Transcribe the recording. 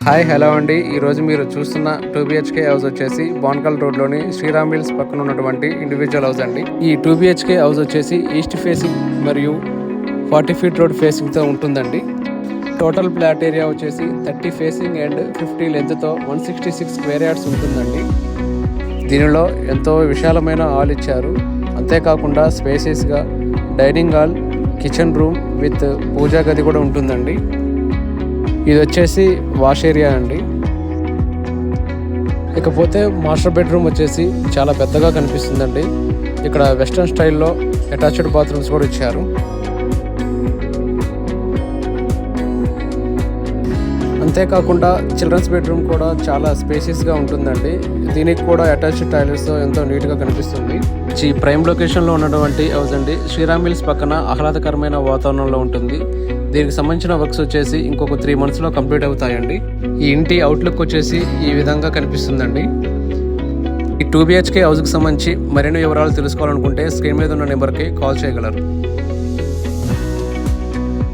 Hi hello అండి. ఈరోజు మీరు చూస్తున్న 2BHK హౌస్ వచ్చేసి బోన్కల్ రోడ్లోని శ్రీరామ్ మిల్స్ పక్కన ఉన్నటువంటి ఇండివిజువల్ హౌస్ అండి. ఈ 2BHK హౌస్ వచ్చేసి ఈస్ట్ ఫేసింగ్ మరియు 40 ఫీట్ రోడ్ ఫేసింగ్తో ఉంటుందండి. టోటల్ ప్లాట్ ఏరియా వచ్చేసి 30 ఫేసింగ్ అండ్ 50 లెంత్తో 166 స్క్వేర్ యార్డ్స్ ఉంటుందండి. దీనిలో ఎంతో విశాలమైన హాల్ ఇచ్చారు. అంతేకాకుండా స్పేసియస్గా dining hall, kitchen room with puja గది కూడా ఉంటుందండి. ఇది వచ్చేసి వాష్ ఏరియా అండి. ఇకపోతే మాస్టర్ బెడ్రూమ్ వచ్చేసి చాలా పెద్దగా కనిపిస్తుందండి. ఇక్కడ వెస్ట్రన్ స్టైల్లో అటాచ్డ్ బాత్రూమ్స్ కూడా ఇచ్చారు. అంతేకాకుండా చిల్డ్రన్స్ బెడ్రూమ్ కూడా చాలా స్పేసియస్గా ఉంటుందండి. దీనికి కూడా అటాచ్డ్ టాయిలెట్స్తో ఎంతో నీట్గా కనిపిస్తుంది. ఈ ప్రైమ్ లొకేషన్లో ఉన్నటువంటి హౌస్ అండి. శ్రీరామ్ మిల్స్ పక్కన ఆహ్లాదకరమైన వాతావరణంలో ఉంటుంది. దీనికి సంబంధించిన వర్క్స్ వచ్చేసి ఇంకొక 3 monthsలో కంప్లీట్ అవుతాయండి. ఈ ఇంటి అవుట్లుక్ వచ్చేసి ఈ విధంగా కనిపిస్తుందండి. ఈ 2BHK హౌస్కి సంబంధించి మరిన్ని వివరాలు తెలుసుకోవాలనుకుంటే స్క్రీన్ మీద ఉన్న నెంబర్కి కాల్ చేయగలరు.